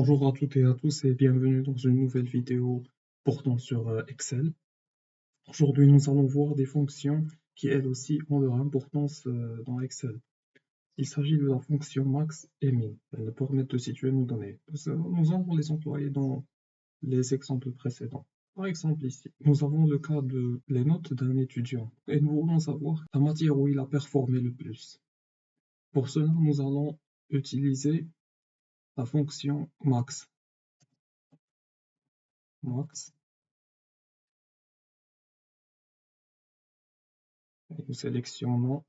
Bonjour à toutes et à tous et bienvenue dans une nouvelle vidéo portant sur Excel. Aujourd'hui, nous allons voir des fonctions qui elles aussi ont leur importance dans Excel. Il s'agit de la fonction max et min. Elles nous permettent de situer nos données. Nous allons les employer dans les exemples précédents. Par exemple, ici, nous avons le cas de les notes d'un étudiant et nous voulons savoir la matière où il a performé le plus. Pour cela, nous allons utiliser la fonction max. Max. Et nous sélectionnons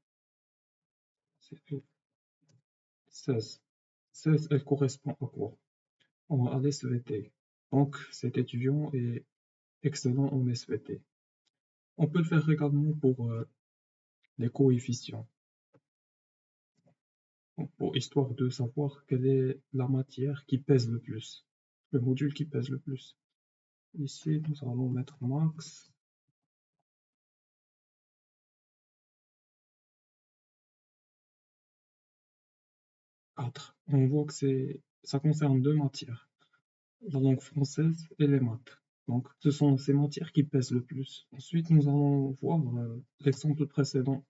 16. 16, elle correspond à quoi? À l'SVT. Donc, cet étudiant est excellent en SVT. On peut le faire également pour les coefficients, histoire de savoir quelle est la matière qui pèse le plus, le module qui pèse le plus. Ici, nous allons mettre max 4. On voit que ça concerne deux matières, la langue française et les maths. Donc, ce sont ces matières qui pèsent le plus. Ensuite, nous allons voir l'exemple précédent.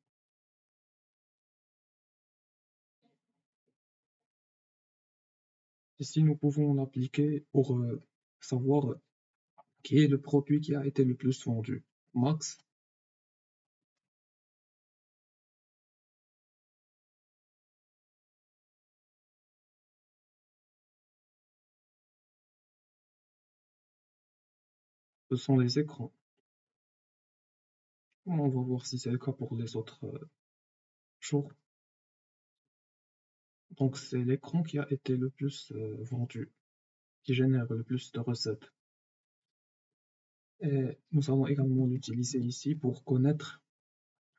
Ici, nous pouvons l'appliquer pour savoir qui est le produit qui a été le plus vendu. Max, ce sont les écrans. On va voir si c'est le cas pour les autres jours. Donc, c'est l'écran qui a été le plus vendu, qui génère le plus de recettes. Et nous allons également l'utiliser ici pour connaître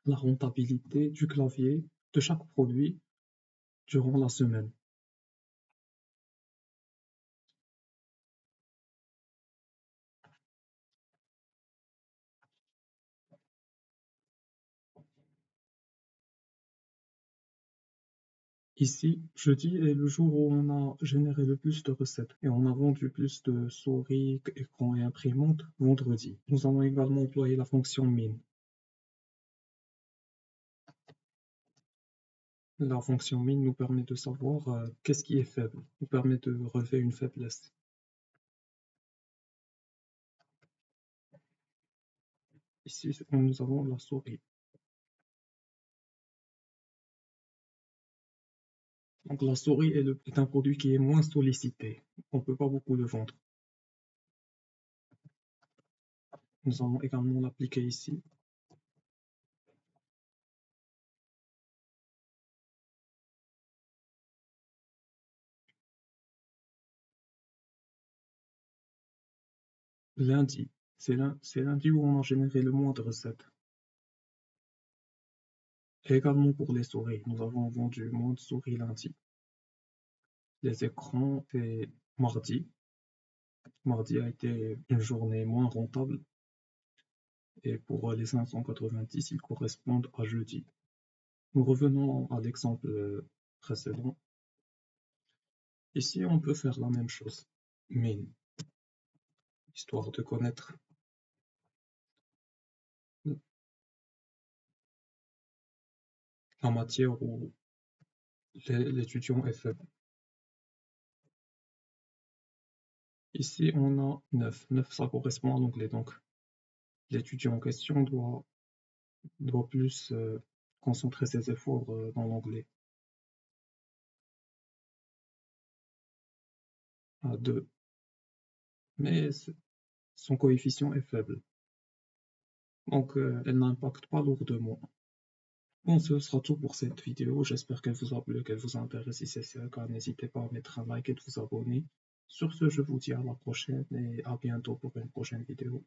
la rentabilité du clavier de chaque produit durant la semaine. Ici, jeudi est le jour où on a généré le plus de recettes et on a vendu plus de souris, écrans et imprimantes vendredi. Nous allons également employer la fonction min. La fonction min nous permet de savoir qu'est-ce qui est faible, nous permet de relever une faiblesse. Ici, nous avons la souris. Donc la souris est un produit qui est moins sollicité. On ne peut pas beaucoup le vendre. Nous allons également l'appliquer ici. Lundi, c'est lundi où on a généré le moins de recettes. Et également pour les souris, nous avons vendu moins de souris lundi. Les écrans, c'est mardi. Mardi a été une journée moins rentable. Et pour les 590, ils correspondent à jeudi. Nous revenons à l'exemple précédent. Ici, on peut faire la même chose. Min, histoire de connaître la matière où l'étudiant est faible. Ici, on a 9. 9, ça correspond à l'anglais. Donc, l'étudiant en question doit plus concentrer ses efforts dans l'anglais. À 2. Mais son coefficient est faible. Donc, elle n'impacte pas lourdement. Bon, ce sera tout pour cette vidéo. J'espère qu'elle vous a plu, qu'elle vous a intéressé. Si c'est le cas, n'hésitez pas à mettre un like et de vous abonner. Sur ce, je vous dis à la prochaine et à bientôt pour une prochaine vidéo.